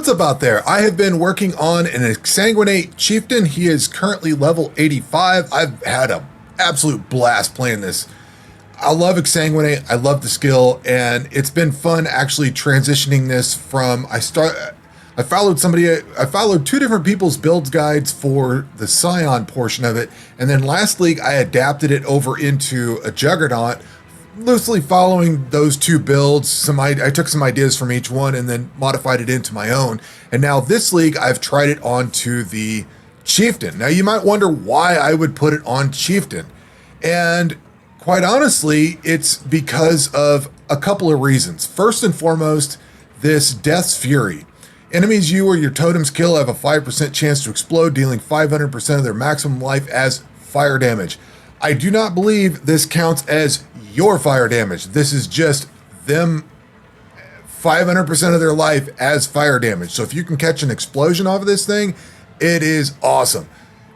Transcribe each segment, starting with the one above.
What's up out there? I have been working on an Exsanguinate Chieftain. He is currently level 85. I've had an absolute blast playing this. I love Exsanguinate. I love the skill, and it's been fun actually transitioning this from I followed two different people's build guides for the Scion portion of it, and then last league I adapted it over into a Juggernaut, loosely following those two builds. I took some ideas from each one and then modified it into my own. And now this league, I've tried it onto the Chieftain. Now you might wonder why I would put it on Chieftain. And quite honestly, it's because of a couple of reasons. First and foremost, this Death's Fury. Enemies you or your totems kill have a 5% chance to explode, dealing 500% of their maximum life as fire damage. I do not believe this counts as your fire damage. This is just them 500% of their life as fire damage. So if you can catch an explosion off of this thing, it is awesome.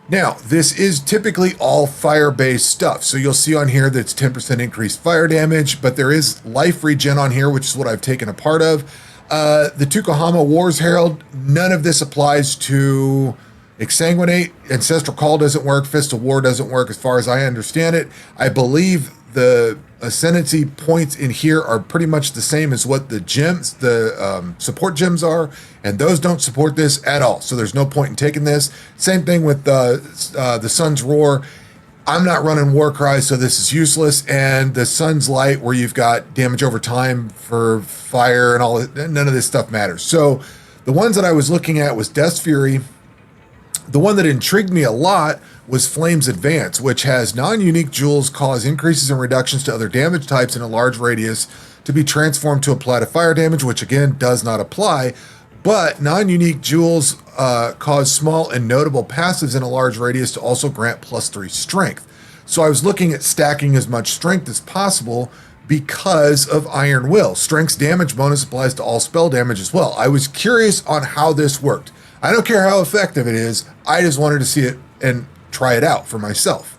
Now, this is typically all fire-based stuff. So you'll see on here that it's 10% increased fire damage, but there is life regen on here, which is what I've taken a part of. The Tukohama Wars Herald, none of this applies to Exsanguinate. Ancestral Call doesn't work. Fist of War doesn't work as far as I understand it. I believe the ascendancy points in here are pretty much the same as what the gems, the support gems are, and those don't support this at all. So there's no point in taking this. Same thing with the Sun's Roar. I'm not running War Cry, so this is useless. And the Sun's Light, where you've got damage over time for fire and all, none of this stuff matters. So the ones that I was looking at was Death's Fury. The one that intrigued me a lot was Flame's Advance, which has non-unique jewels cause increases and reductions to other damage types in a large radius to be transformed to apply to fire damage, which again does not apply. But non-unique jewels cause small and notable passives in a large radius to also grant +3 strength. So I was looking at stacking as much strength as possible because of Iron Will. Strength's damage bonus applies to all spell damage as well. I was curious on how this worked. I don't care how effective it is. I just wanted to see it and try it out for myself.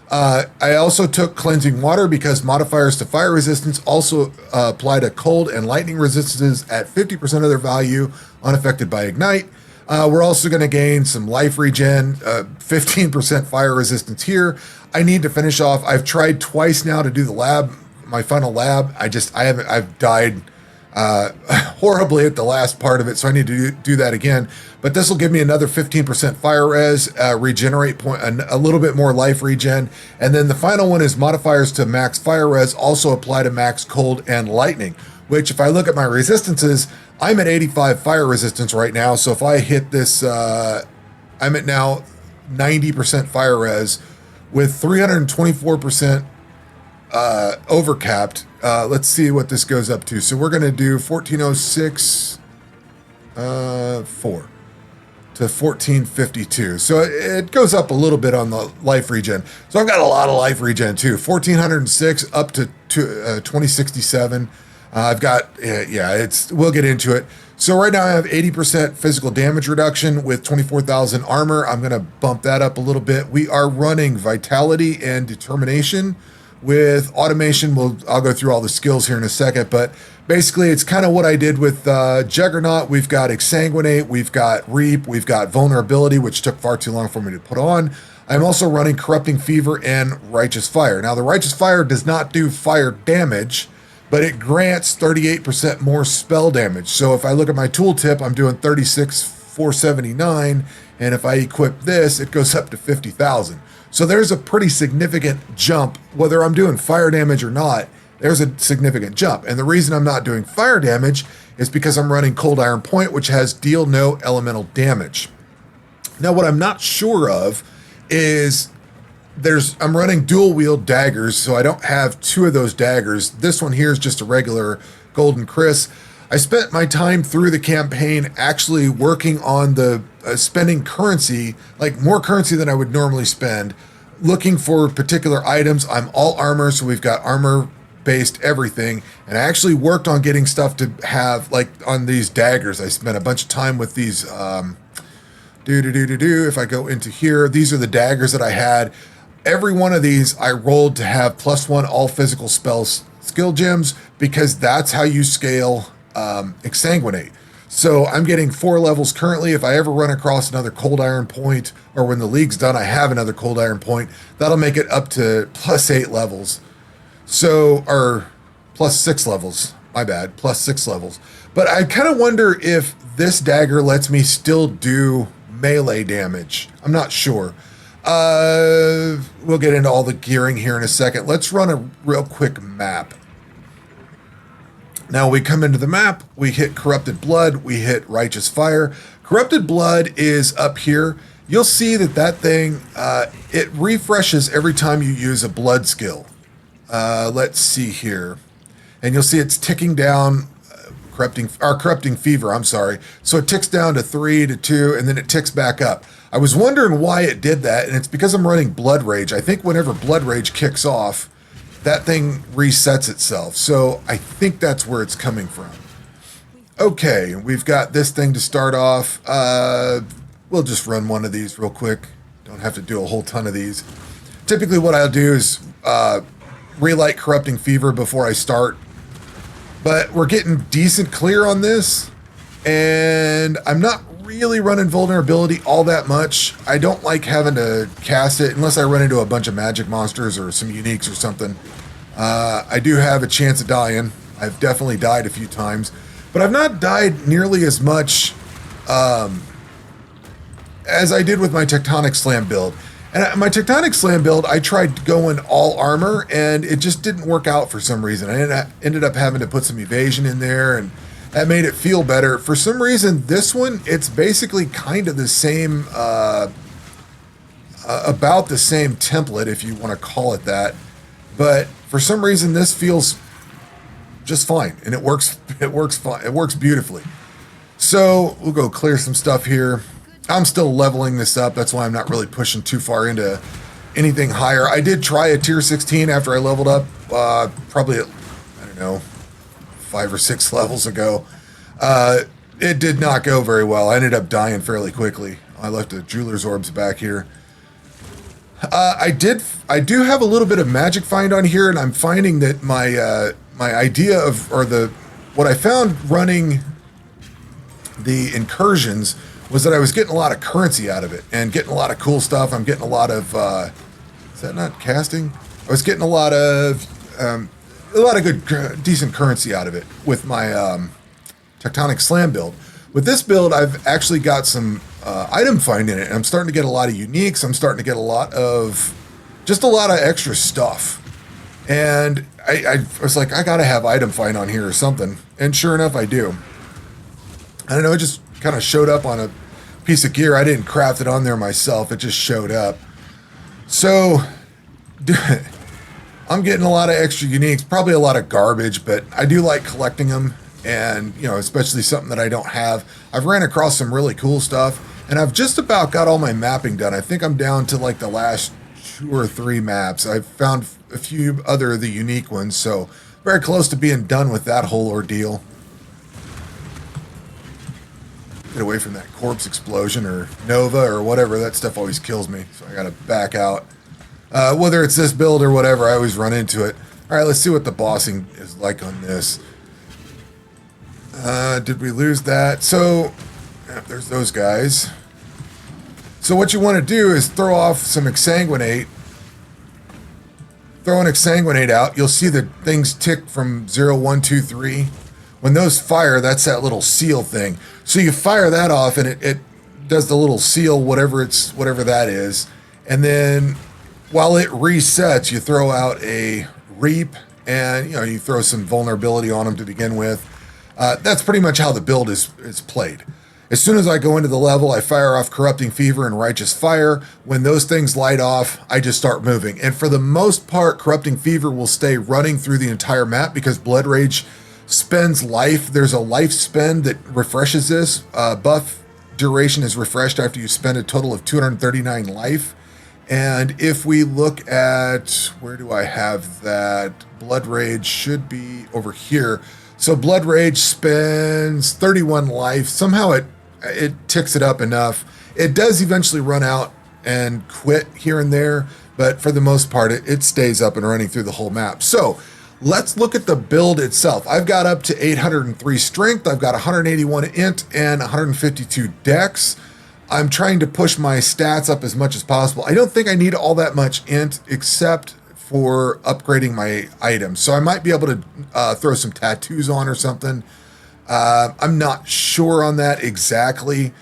I also took Cleansing Water because modifiers to fire resistance also apply to cold and lightning resistances at 50% of their value, unaffected by Ignite. We're also going to gain some life regen, 15% fire resistance here. I need to finish off. I've tried twice now to do the lab, my final lab. I've died horribly at the last part of it, so I need to do that again. But this will give me another 15% fire res, regenerate point, a little bit more life regen, and then the final one is modifiers to max fire res also apply to max cold and lightning. Which, if I look at my resistances, I'm at 85 fire resistance right now. So if I hit this, I'm at now 90% fire res with 324% overcapped. Let's see what this goes up to. So we're going to do 1406 4 to 1452. So it goes up a little bit on the life regen. So I've got a lot of life regen too. 1406 up to 2067. I've got, we'll get into it. So right now I have 80% physical damage reduction with 24,000 armor. I'm going to bump that up a little bit. We are running Vitality and Determination. With automation, I'll go through all the skills here in a second, but basically it's kind of what I did with Juggernaut. We've got Exsanguinate, we've got Reap, we've got Vulnerability, which took far too long for me to put on. I'm also running Corrupting Fever and Righteous Fire. Now the Righteous Fire does not do fire damage, but it grants 38% more spell damage. So if I look at my tooltip, I'm doing 36,479, and if I equip this, it goes up to 50,000. So there's a pretty significant jump, whether I'm doing fire damage or not, there's a significant jump. And the reason I'm not doing fire damage is because I'm running Cold Iron Point, which has deal no elemental damage. Now, what I'm not sure of is I'm running dual wield daggers, so I don't have two of those daggers. This one here is just a regular Golden Chris. I spent my time through the campaign actually working on the spending currency, like more currency than I would normally spend, looking for particular items. I'm all armor, so we've got armor-based everything, and I actually worked on getting stuff to have, like on these daggers. I spent a bunch of time with these, if I go into here, these are the daggers that I had. Every one of these I rolled to have +1 all physical spells skill gems because that's how you scale Exsanguinate. So I'm getting 4 levels currently. If I ever run across another cold iron point, or when the league's done, I have another cold iron point, that'll make it up to plus 8 levels. So, or plus 6 levels. My bad, plus 6 levels. But I kind of wonder if this dagger lets me still do melee damage. I'm not sure. We'll get into all the gearing here in a second. Let's run a real quick map. Now we come into the map, we hit Corrupted Blood, we hit Righteous Fire. Corrupted Blood is up here. You'll see that thing, it refreshes every time you use a blood skill. Let's see here. And you'll see it's ticking down, corrupting fever, I'm sorry. So it ticks down to 3 to 2, and then it ticks back up. I was wondering why it did that, and it's because I'm running Blood Rage. I think whenever Blood Rage kicks off, that thing resets itself. So I think that's where it's coming from. Okay, we've got this thing to start off. We'll just run one of these real quick. Don't have to do a whole ton of these. Typically what I'll do is relight Corrupting Fever before I start. But we're getting decent clear on this. And I'm not really running Vulnerability all that much. I don't like having to cast it unless I run into a bunch of magic monsters or some uniques or something. I do have a chance of dying. I've definitely died a few times. But I've not died nearly as much as I did with my Tectonic Slam build. And my Tectonic Slam build, I tried going all armor, and it just didn't work out for some reason. I ended up having to put some evasion in there, and that made it feel better. For some reason, this one, it's basically kind of the same, about the same template, if you want to call it that. But for some reason, this feels just fine, and it works fine. It works beautifully. So we'll go clear some stuff here. I'm still leveling this up. That's why I'm not really pushing too far into anything higher. I did try a tier 16 after I leveled up, probably, I don't know, 5 or 6 levels ago. It did not go very well. I ended up dying fairly quickly. I left the Jeweler's Orbs back here. I do have a little bit of magic find on here, and I'm finding that my idea of, or what I found running the incursions was that I was getting a lot of currency out of it and getting a lot of cool stuff. I'm getting a lot of, is that not casting? I was getting a lot of good, decent currency out of it with my Tectonic Slam build. With this build, I've actually got some item find in it, and I'm starting to get a lot of uniques. I'm starting to get a lot of extra stuff. And I was like, I gotta have item find on here or something. And sure enough, I do. I don't know, it just kind of showed up on a piece of gear. I didn't craft it on there myself. It just showed up. So I'm getting a lot of extra uniques, probably a lot of garbage, but I do like collecting them. And, you know, especially something that I don't have. I've ran across some really cool stuff, and I've just about got all my mapping done. I think I'm down to like the last 2 or 3 maps. I've found a few other of the unique ones, so very close to being done with that whole ordeal. Get away from that corpse explosion or Nova or whatever. That stuff always kills me, so I gotta back out. Whether it's this build or whatever, I always run into it. All right, let's see what the bossing is like on this. Did we lose that? So, yeah, there's those guys. So what you want to do is throw off some Exsanguinate. Throw an Exsanguinate out. You'll see that things tick from 0, 1, 2, 3. When those fire, that's that little seal thing. So you fire that off, and it does the little seal, whatever that is. And then while it resets, you throw out a Reap, and you throw some vulnerability on them to begin with. That's pretty much how the build is played. As soon as I go into the level, I fire off Corrupting Fever and Righteous Fire. When those things light off, I just start moving. And for the most part, Corrupting Fever will stay running through the entire map because Blood Rage spends life. There's a life spend that refreshes this. Buff duration is refreshed after you spend a total of 239 life. And if we look at, where do I have that? Blood Rage should be over here. So Blood Rage spends 31 life. Somehow it ticks it up enough. It does eventually run out and quit here and there, but for the most part, it stays up and running through the whole map. So Let's look at the build itself. I've got up to 803 strength. I've got 181 int and 152 dex. I'm trying to push my stats up as much as possible. I don't think I need all that much int except for upgrading my items. So I might be able to throw some tattoos on or something. I'm not sure on that exactly.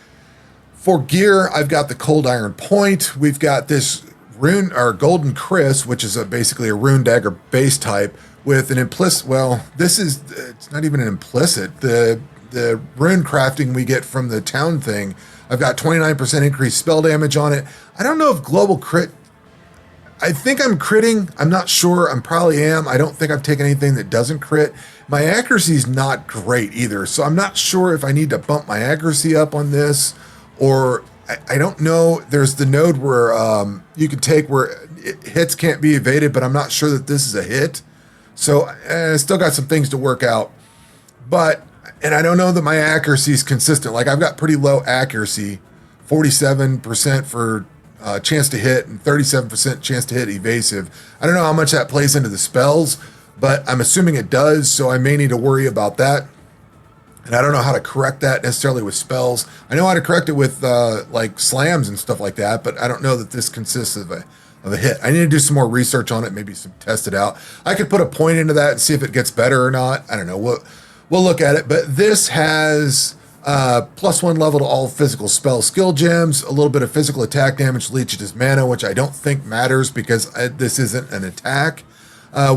For gear, I've got the Cold Iron Point. We've got this rune or Golden Chris, which is basically a rune dagger base type with an implicit. Well, it's not even an implicit. The rune crafting we get from the town thing. I've got 29% increased spell damage on it. I don't know if global crit. I think I'm critting. I'm not sure. I probably am. I don't think I've taken anything that doesn't crit. My accuracy is not great either, so I'm not sure if I need to bump my accuracy up on this, or I don't know. There's the node where you can take where hits can't be evaded, but I'm not sure that this is a hit. So I still got some things to work out. And I don't know that my accuracy is consistent. Like I've got pretty low accuracy, 47% for chance to hit and 37% chance to hit evasive. I don't know how much that plays into the spells, but I'm assuming it does, so I may need to worry about that. And I don't know how to correct that necessarily with spells. I know how to correct it with like slams and stuff like that, but I don't know that this consists of a hit. I need to do some more research on it, maybe test it out. I could put a point into that and see if it gets better or not. I don't know. We'll look at it, but this has +1 level to all physical spell skill gems, a little bit of physical attack damage, leeches mana, which I don't think matters because this isn't an attack.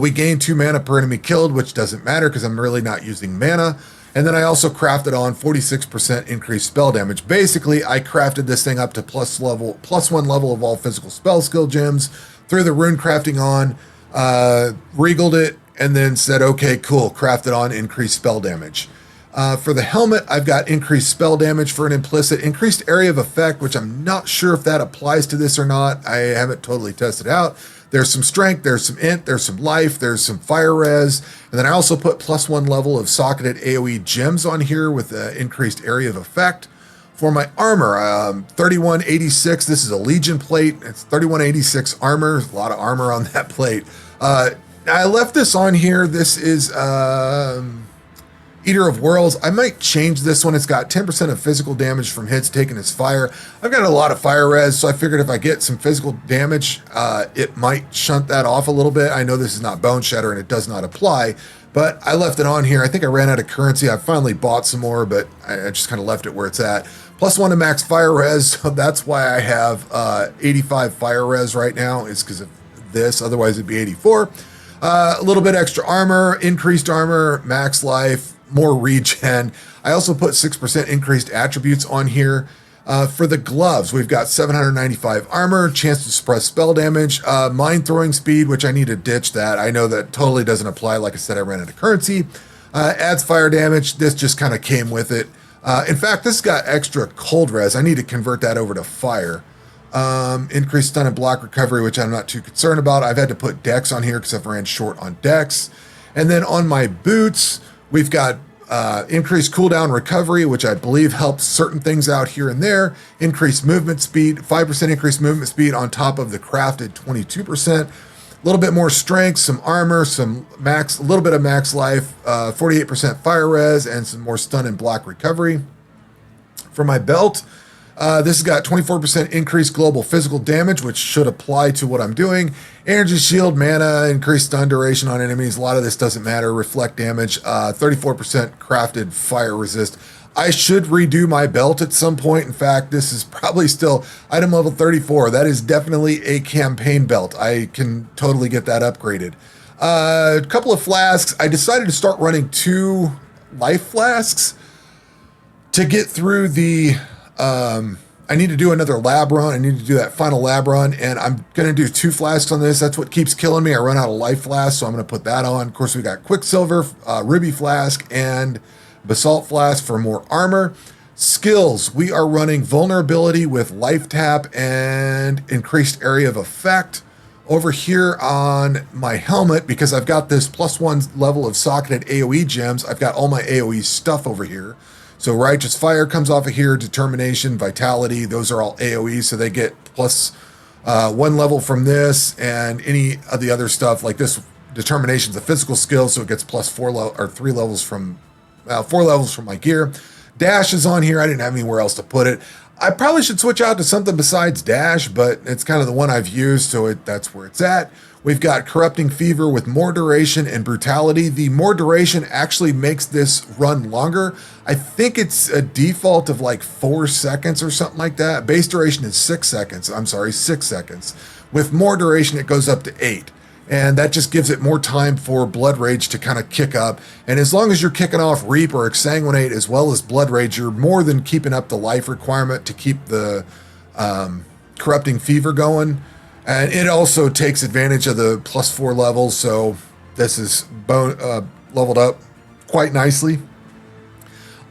We gain 2 mana per enemy killed, which doesn't matter because I'm really not using mana. And then I also crafted on 46% increased spell damage. Basically, I crafted this thing up to +1 level of all physical spell skill gems, threw the rune crafting on, regaled it, and then said, okay, cool, crafted on increased spell damage. For the helmet, I've got increased spell damage for an implicit, increased area of effect, which I'm not sure if that applies to this or not. I haven't totally tested out. There's some strength, there's some int, there's some life, there's some fire res. And then I also put +1 level of socketed AoE gems on here with increased area of effect. For my armor, 3186, this is a Legion plate. It's 3186 armor, a lot of armor on that plate. I left this on here. This is Eater of Worlds. I might change this one. It's got 10% of physical damage from hits taken as fire. I've got a lot of fire res, so I figured if I get some physical damage, it might shunt that off a little bit. I know this is not Bone Shatter and it does not apply, but I left it on here. I think I ran out of currency. I finally bought some more, but I just kind of left it where it's at. +1 to max fire res, so that's why I have 85 fire res right now, is because of this. Otherwise, it'd be 84. A little bit extra armor, increased armor, max life, more regen. I also put 6% increased attributes on here. For the gloves, we've got 795 armor, chance to suppress spell damage, mind throwing speed, which I need to ditch that. I know that totally doesn't apply. Like I said, I ran out of currency. Adds fire damage. This just kind of came with it. In fact, this got extra cold res. I need to convert that over to fire. Increased stun and block recovery, which I'm not too concerned about. I've had to put dex on here because I've ran short on dex. And then on my boots, we've got increased cooldown recovery, which I believe helps certain things out here and there. Increased movement speed, 5% increased movement speed on top of the crafted 22%. A little bit more strength, some armor, a little bit of max life, 48% fire res, and some more stun and block recovery. For my belt, this has got 24% increased global physical damage, which should apply to what I'm doing. Energy shield, mana, increased stun duration on enemies. A lot of this doesn't matter. Reflect damage, 34% crafted fire resist. I should redo my belt at some point. In fact, this is probably still item level 34. That is definitely a campaign belt. I can totally get that upgraded. A couple of flasks. I decided to start running 2 life flasks to get through the... I need to do another lab run. I need to do that final lab run, and I'm going to do 2 flasks on this. That's what keeps killing me. I run out of life flasks, so I'm going to put that on. Of course, we got Quicksilver, Ruby Flask, and Basalt Flask for more armor. Skills, we are running Vulnerability with Life Tap and Increased Area of Effect. Over here on my helmet, because I've got this +1 level of socketed AoE gems, I've got all my AoE stuff over here. So Righteous Fire comes off of here, Determination, Vitality, those are all AoE, so they get +1 level from this, and any of the other stuff, like this Determination's a physical skill, so it gets plus 3 levels from 4 levels from my gear. Dash is on here. I didn't have anywhere else to put it. I probably should switch out to something besides Dash, but it's kind of the one I've used, so that's where it's at. We've got Corrupting Fever with more duration and brutality. The more duration actually makes this run longer. I think it's a default of like 4 seconds or something like that. Base duration is 6 seconds. I'm sorry, 6 seconds. With more duration, it goes up to 8. And that just gives it more time for Blood Rage to kind of kick up. And as long as you're kicking off Reap or Exsanguinate as well as Blood Rage, you're more than keeping up the life requirement to keep the Corrupting Fever going. And it also takes advantage of the plus 4 levels, so this is leveled up quite nicely.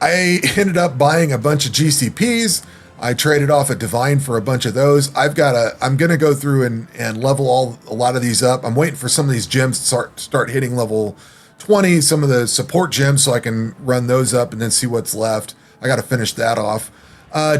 I ended up buying a bunch of GCPs. I traded off a Divine for a bunch of those. I'm going to go through and level a lot of these up. I'm waiting for some of these gems to start hitting level 20, some of the support gems, so I can run those up and then see what's left. I got to finish that off.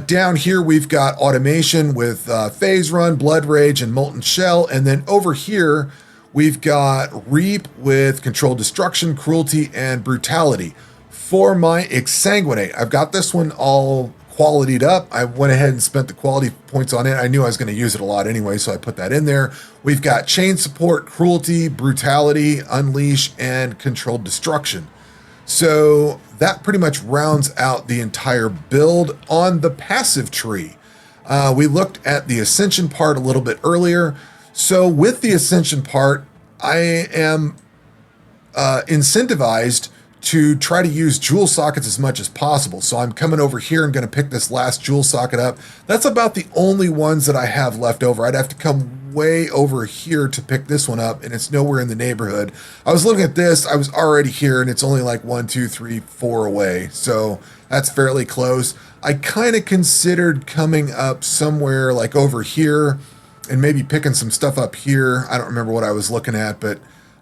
Down here, we've got Automation with Phase Run, Blood Rage, and Molten Shell. And then over here, we've got Reap with Controlled Destruction, Cruelty, and Brutality. For my Exsanguinate, I've got this one all qualitied up. I went ahead and spent the quality points on it. I knew I was going to use it a lot anyway, so I put that in there. We've got Chain Support, Cruelty, Brutality, Unleash, and Controlled Destruction. So that pretty much rounds out the entire build. On the passive tree, we looked at the Ascension part a little bit earlier. So with the Ascension part, I am incentivized to try to use jewel sockets as much as possible. So I'm coming over here and going to pick this last jewel socket up. That's about the only ones that I have left over. I'd have to come way over here to pick this one up, and it's nowhere in the neighborhood. I was looking at this, I was already here, and it's only like 1, 2, 3, 4 away. So that's fairly close. I kind of considered coming up somewhere like over here and maybe picking some stuff up here. I don't remember what I was looking at, but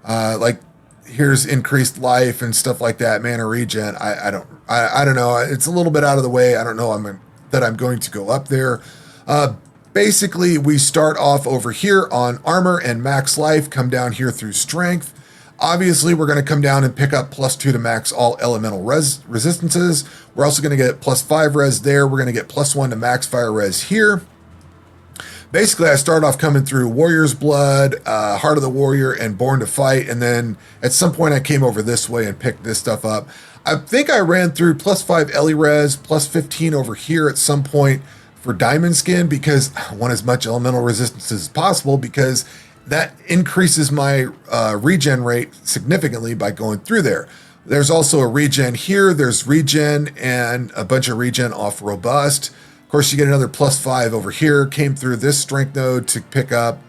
like here's increased life and stuff like that, mana regen. I don't know. It's a little bit out of the way. I don't know that I'm going to go up there. Basically, we start off over here on armor and max life, come down here through strength. Obviously, we're going to come down and pick up +2 to max all elemental resistances. We're also going to get +5 res there. We're going to get +1 to max fire res here. Basically, I started off coming through Warrior's Blood, Heart of the Warrior, and Born to Fight, and then at some point I came over this way and picked this stuff up. I think I ran through +5 Ellie res, +15 over here at some point for Diamond Skin, because I want as much elemental resistance as possible, because that increases my regen rate significantly by going through there. There's also a regen here. There's regen and a bunch of regen off Robust. Of course, you get another +5 over here. Came through this strength node to pick up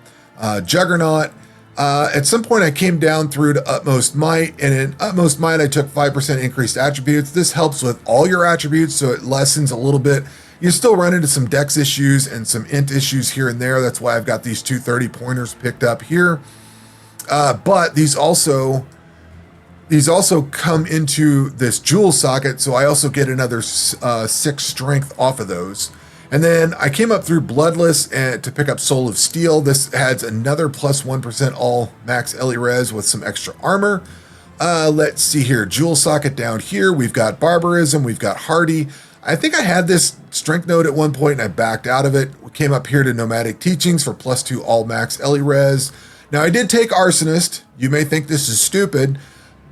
Juggernaut. At some point, I came down through to Utmost Might, and in Utmost Might, I took 5% increased attributes. This helps with all your attributes, so it lessens a little bit. You still run into some dex issues and some int issues here and there. That's why I've got these 230 pointers picked up here. But these also come into this jewel socket, so I also get another 6 strength off of those. And then I came up through Bloodless to pick up Soul of Steel. This adds another +1% all max Ellie res with some extra armor. Let's see here, jewel socket down here. We've got Barbarism, we've got Hardy. I think I had this strength node at one point and I backed out of it. We came up here to Nomadic Teachings for +2 all max Ellie res. Now I did take Arsonist. You may think this is stupid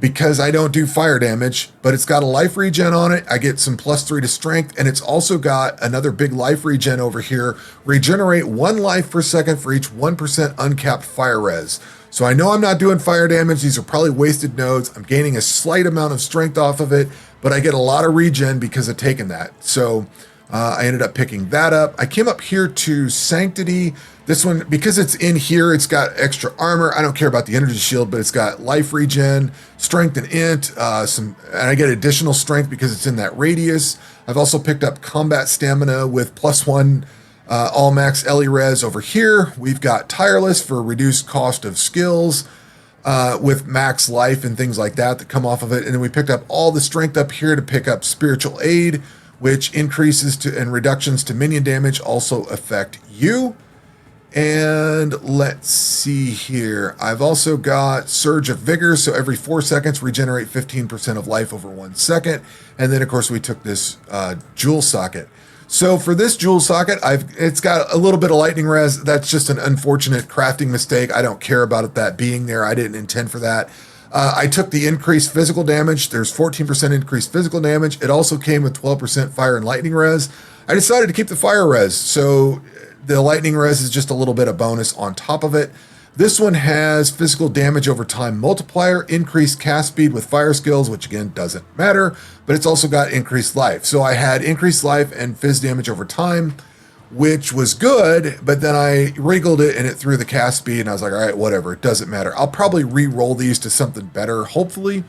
because I don't do fire damage, but it's got a life regen on it. I get some +3 to strength, and it's also got another big life regen over here. Regenerate 1 life per second for each 1% uncapped fire res. So I know I'm not doing fire damage. These are probably wasted nodes. I'm gaining a slight amount of strength off of it, but I get a lot of regen because of taking that. So I ended up picking that up. I came up here to Sanctity. This one, because it's in here, it's got extra armor. I don't care about the energy shield, but it's got life regen, strength and int, and I get additional strength because it's in that radius. I've also picked up combat stamina with +1 all max Ellie res over here. We've got Tireless for reduced cost of skills with max life and things like that come off of it. And then we picked up all the strength up here to pick up Spiritual Aid, which increases to and reductions to minion damage also affect you. And let's see here. I've also got Surge of Vigor, so every 4 seconds regenerate 15% of life over 1 second. And then, of course, we took this Jewel Socket. So for this Jewel Socket, it's got a little bit of lightning res. That's just an unfortunate crafting mistake. I don't care about it that being there. I didn't intend for that. I took the increased physical damage. There's 14% increased physical damage. It also came with 12% fire and lightning res. I decided to keep the fire res, so the lightning res is just a little bit of bonus on top of it. This one has physical damage over time multiplier, increased cast speed with fire skills, which again doesn't matter, but it's also got increased life. So I had increased life and fizz damage over time, which was good, but then I regaled it and it threw the cast speed, and I was like, all right, whatever, it doesn't matter. I'll probably re-roll these to something better, hopefully.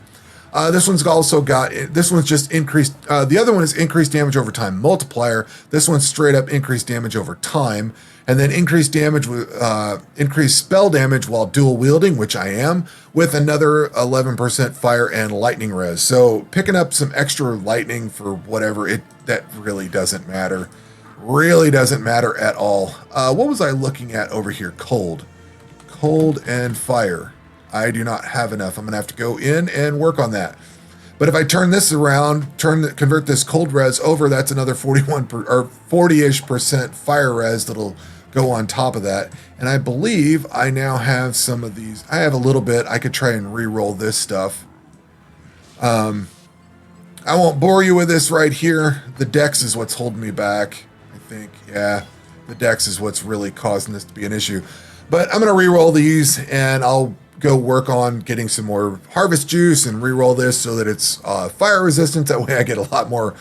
This one's also got, this one's just increased, the other one is increased damage over time multiplier. This one's straight up increased damage over time. And then increased damage with, increased spell damage while dual wielding, which I am, with another 11% fire and lightning res. So picking up some extra lightning for whatever, that really doesn't matter. Really doesn't matter at all. What was I looking at over here? Cold and fire. I do not have enough. I'm gonna have to go in and work on that. But if I turn this around, convert this cold res over, that's another 40-ish% fire res that'll go on top of that. And I believe I now have some of these. I have a little bit. I could try and re-roll this stuff. I won't bore you with this right here. The dex is what's holding me back, I think. Yeah, the dex is what's really causing this to be an issue. But I'm gonna re-roll these and I'll go work on getting some more harvest juice and re-roll this so that it's fire resistant. That way I get a lot more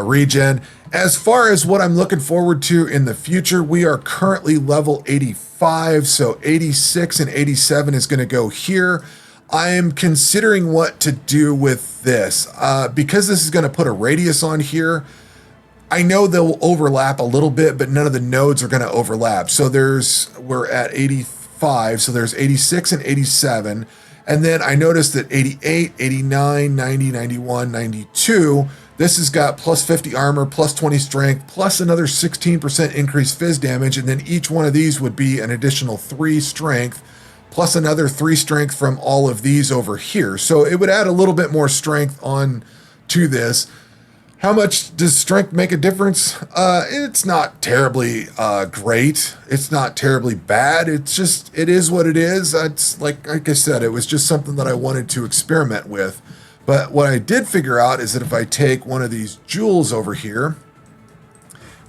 regen. As far as what I'm looking forward to in the future, we are currently level 85, so 86 and 87 is going to go here. I am considering what to do with this. Because this is going to put a radius on here, I know they'll overlap a little bit, but none of the nodes are going to overlap. So we're at 85, so there's 86 and 87. And then I noticed that 88, 89, 90, 91, 92, this has got plus 50 armor, plus 20 strength, plus another 16% increased fizz damage. And then each one of these would be an additional 3 strength, plus another 3 strength from all of these over here. So it would add a little bit more strength on to this. How much does strength make a difference? It's not terribly great. It's not terribly bad. It's just, it is what it is. It's like I said, it was just something that I wanted to experiment with. But what I did figure out is that if I take one of these jewels over here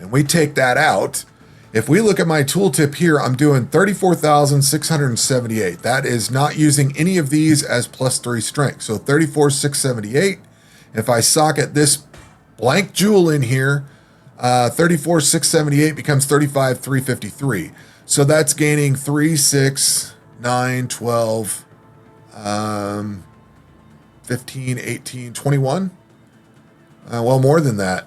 and we take that out, if we look at my tooltip here, I'm doing 34,678. That is not using any of these as plus 3 strength. So 34,678. If I socket this blank jewel in here, 34,678 becomes 35,353. So that's gaining 3, 6, 9, 12, 15, 18, 21. Well, more than that.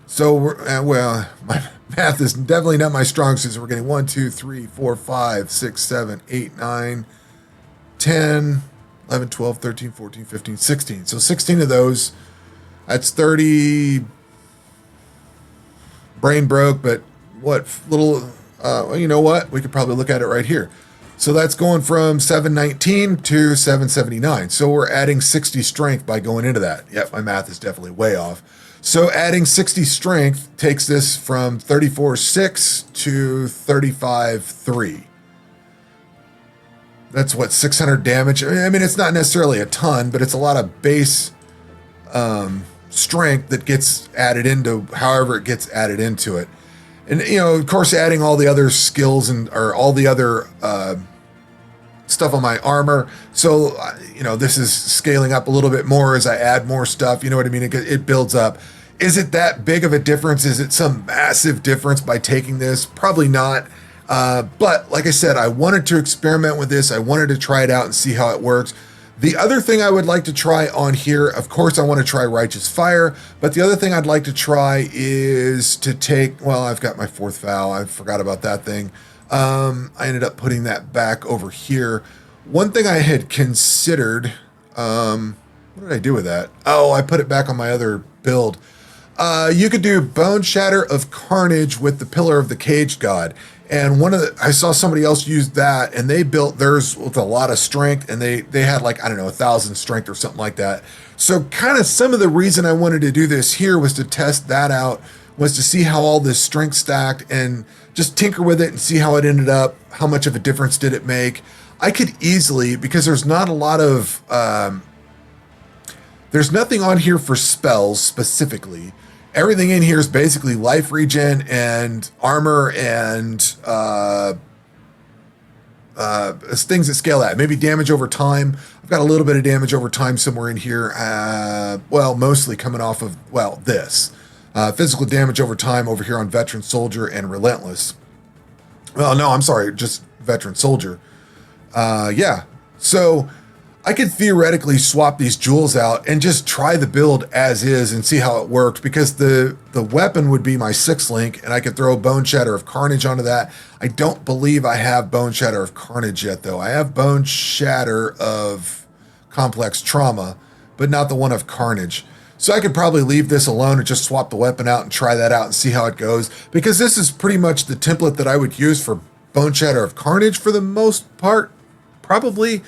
So, well, my math is definitely not my strong suit. So we're getting 1, 2, 3, 4, 5, 6, 7, 8, 9, 10, 11, 12, 13, 14, 15, 16. So 16 of those. That's 30. Brain broke, but what little, you know what? We could probably look at it right here. So that's going from 719 to 779. So we're adding 60 strength by going into that. Yep, my math is definitely way off. So adding 60 strength takes this from 34.6 to 35.3. That's what, 600 damage. I mean, it's not necessarily a ton, but it's a lot of base strength that gets added into however it gets added into it. And, you know, of course, adding all the other skills or all the other stuff on my armor. So, you know, this is scaling up a little bit more as I add more stuff. You know what I mean? It builds up. Is it that big of a difference? Is it some massive difference by taking this? Probably not. But like I said, I wanted to experiment with this. I wanted to try it out and see how it works. The other thing I would like to try on here, of course, I want to try Righteous Fire, but the other thing I'd like to try is to take, well, I've got my 4th vow. I forgot about that thing. I ended up putting that back over here. One thing I had considered, what did I do with that? Oh, I put it back on my other build. You could do Bone Shatter of Carnage with the Pillar of the Caged God. And I saw somebody else use that, and they built theirs with a lot of strength, and they had like, I don't know, 1,000 strength or something like that. So kind of some of the reason I wanted to do this here was to test that out, was to see how all this strength stacked and just tinker with it and see how it ended up, how much of a difference did it make. I could easily, because there's not a lot of, there's nothing on here for spells specifically. Everything in here is basically life regen and armor and things that scale that. Maybe damage over time. I've got a little bit of damage over time somewhere in here. Well, mostly coming off of, well, this. Physical damage over time over here on Veteran Soldier and Relentless. Well, no, I'm sorry, just Veteran Soldier. Yeah, so I could theoretically swap these jewels out and just try the build as is and see how it worked, because the weapon would be my 6th link, and I could throw Bone Shatter of Carnage onto that. I don't believe I have Bone Shatter of Carnage yet, though. I have Bone Shatter of Complex Trauma, but not the one of Carnage. So I could probably leave this alone and just swap the weapon out and try that out and see how it goes, because this is pretty much the template that I would use for Bone Shatter of Carnage for the most part, probably.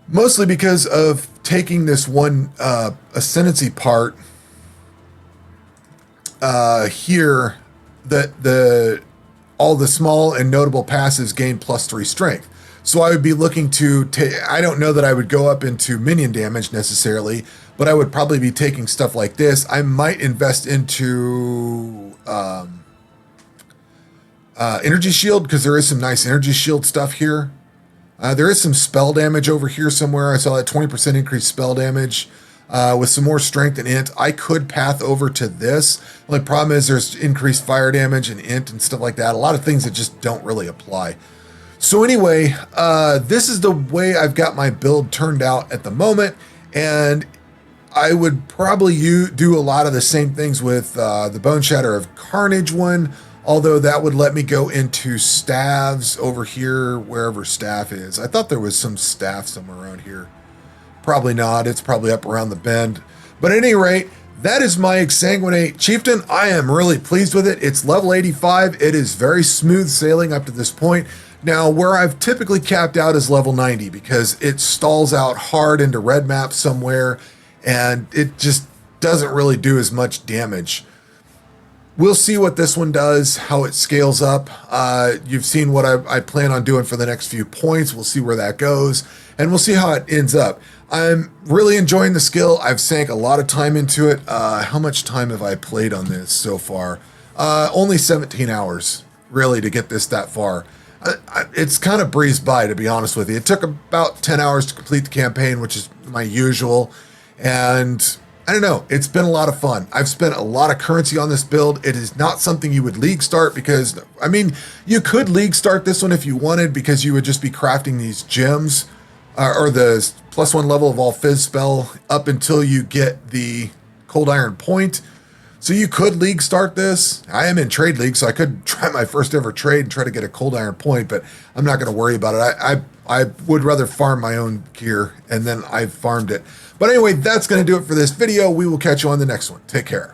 Mostly because of taking this one ascendancy part here, that all the small and notable passives gain +3 strength. So I would be looking to I don't know that I would go up into minion damage necessarily, but I would probably be taking stuff like this. I might invest into energy shield, because there is some nice energy shield stuff here. There is some spell damage over here somewhere. I saw that 20% increased spell damage with some more strength and int. I could path over to this. The only problem is there's increased fire damage and int and stuff like that. A lot of things that just don't really apply. So anyway, this is the way I've got my build turned out at the moment. And I would probably do a lot of the same things with the Bone Shatter of Carnage one. Although that would let me go into staves over here, wherever staff is. I thought there was some staff somewhere around here. Probably not. It's probably up around the bend. But at any rate, that is my Exsanguinate Chieftain. I am really pleased with it. It's level 85. It is very smooth sailing up to this point. Now, where I've typically capped out is level 90, because it stalls out hard into red map somewhere, and it just doesn't really do as much damage. We'll see what this one does, how it scales up. You've seen what I plan on doing for the next few points. We'll see where that goes, and we'll see how it ends up. I'm really enjoying the skill. I've sank a lot of time into it. How much time have I played on this so far? Only 17 hours, really, to get this that far. It's kind of breezed by, to be honest with you. It took about 10 hours to complete the campaign, which is my usual, and I don't know, it's been a lot of fun. I've spent a lot of currency on this build. It is not something you would league start, because, I mean, you could league start this one if you wanted, because you would just be crafting these gems, or the +1 level of all fizz spell up until you get the Cold Iron Point. So you could league start this. I am in trade league, so I could try my first ever trade and try to get a Cold Iron Point, but I'm not going to worry about it. I would rather farm my own gear, and then I've farmed it. But anyway, that's going to do it for this video. We will catch you on the next one. Take care.